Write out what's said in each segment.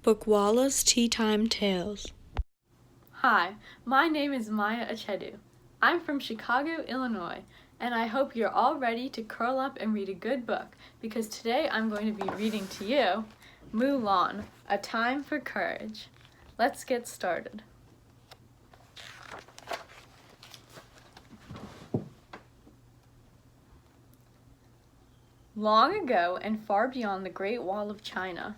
Bookwallah's Teatime Tales. Hi, my name is Maya Achedu. I'm from Chicago, Illinois, and I hope you're all ready to curl up and read a good book, because today I'm going to be reading to you Mulan, A Time for Courage. Let's get started. Long ago and far beyond the Great Wall of China,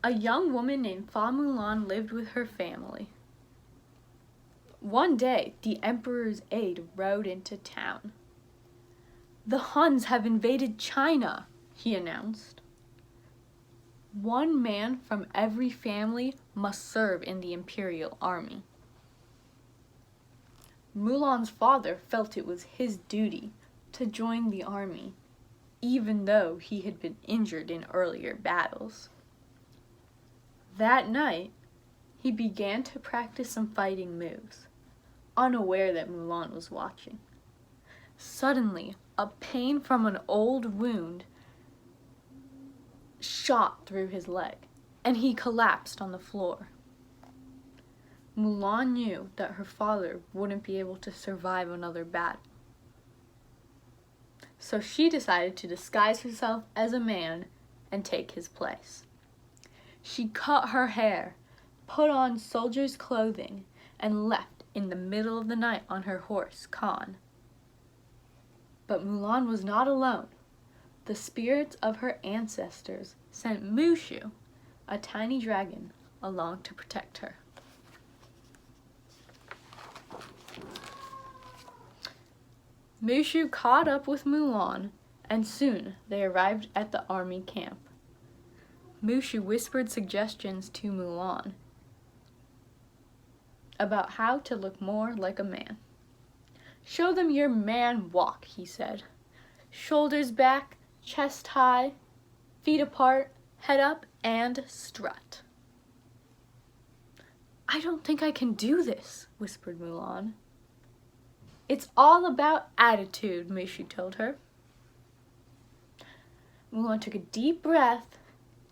a young woman named Fa Mulan lived with her family. One day, the emperor's aide rode into town. "The Huns have invaded China," he announced. "One man from every family must serve in the imperial army." Mulan's father felt it was his duty to join the army, even though he had been injured in earlier battles. That night, he began to practice some fighting moves, unaware that Mulan was watching. Suddenly, a pain from an old wound shot through his leg, and he collapsed on the floor. Mulan knew that her father wouldn't be able to survive another battle. So she decided to disguise herself as a man and take his place. She cut her hair, put on soldier's clothing, and left in the middle of the night on her horse, Khan. But Mulan was not alone. The spirits of her ancestors sent Mushu, a tiny dragon, along to protect her. Mushu caught up with Mulan, and soon they arrived at the army camp. Mushu whispered suggestions to Mulan about how to look more like a man. "Show them your man walk," he said. "Shoulders back, chest high, feet apart, head up, and strut." "I don't think I can do this," whispered Mulan. "It's all about attitude," Mushu told her. Mulan took a deep breath,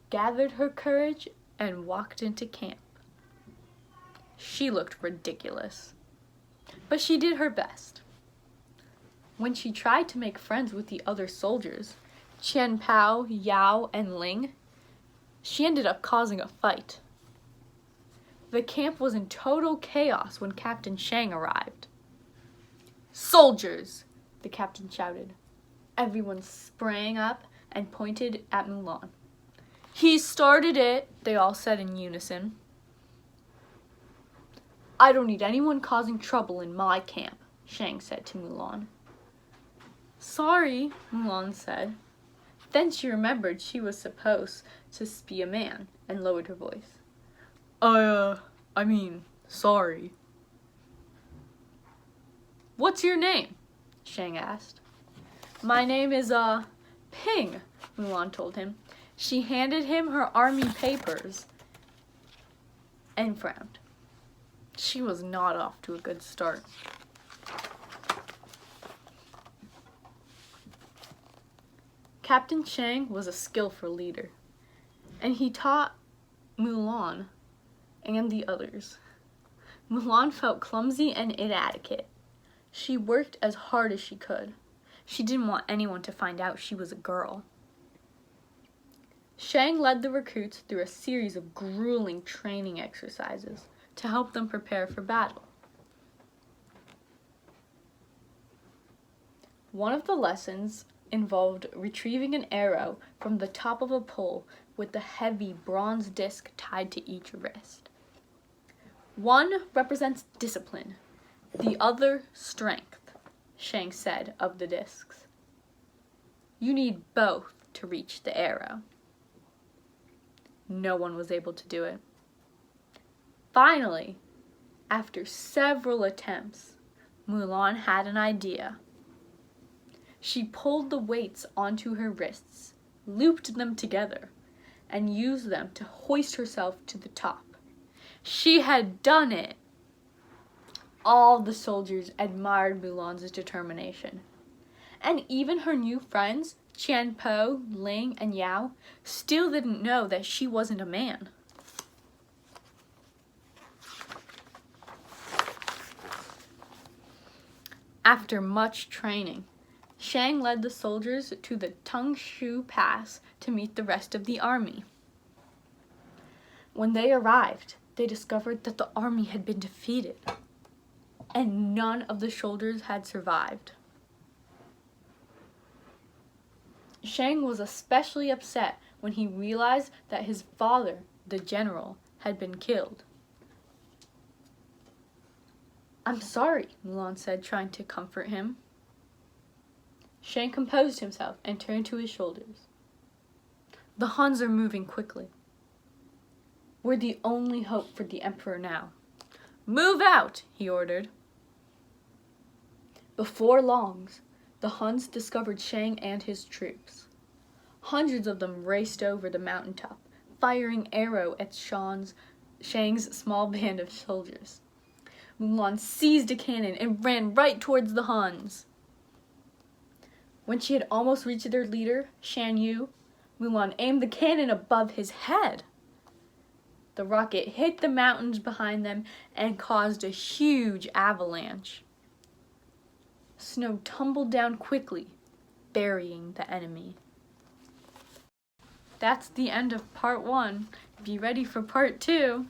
gathered her courage, and walked into camp. She looked ridiculous, but she did her best. When she tried to make friends with the other soldiers, Qian Pao, Yao, and Ling, she ended up causing a fight. The camp was in total chaos when Captain Shang arrived. "Soldiers!" the captain shouted. Everyone sprang up and pointed at Mulan. "He started it," they all said in unison. "I don't need anyone causing trouble in my camp," Shang said to Mulan. "Sorry," Mulan said. Then she remembered she was supposed to be a man and lowered her voice. Sorry." "What's your name?" Shang asked. "My name is, Ping," Mulan told him. She handed him her army papers and frowned. She was not off to a good start. Captain Shang was a skillful leader, and he taught Mulan and the others. Mulan felt clumsy and inadequate. She worked as hard as she could. She didn't want anyone to find out she was a girl. Shang led the recruits through a series of grueling training exercises to help them prepare for battle. One of the lessons involved retrieving an arrow from the top of a pole with the heavy bronze disc tied to each wrist. One represents discipline, the other strength, Shang said of the discs. You need both to reach the arrow. No one was able to do it. Finally, after several attempts, Mulan had an idea. She pulled the weights onto her wrists, looped them together, and used them to hoist herself to the top. She had done it! All the soldiers admired Mulan's determination. And even her new friends, Qian Po, Ling, and Yao, still didn't know that she wasn't a man. After much training, Shang led the soldiers to the Tungshu Pass to meet the rest of the army. When they arrived, they discovered that the army had been defeated, and none of the soldiers had survived. Shang was especially upset when he realized that his father, the general, had been killed. "I'm sorry," Mulan said, trying to comfort him. Shang composed himself and turned to his shoulders. "The Huns are moving quickly. We're the only hope for the Emperor now. Move out," he ordered. Before long, the Huns discovered Shang and his troops. Hundreds of them raced over the mountaintop, firing arrows at Shang's small band of soldiers. Mulan seized a cannon and ran right towards the Huns. When she had almost reached their leader, Shan Yu, Mulan aimed the cannon above his head. The rocket hit the mountains behind them and caused a huge avalanche. Snow tumbled down quickly, burying the enemy. That's the end of part 1. Be ready for part 2.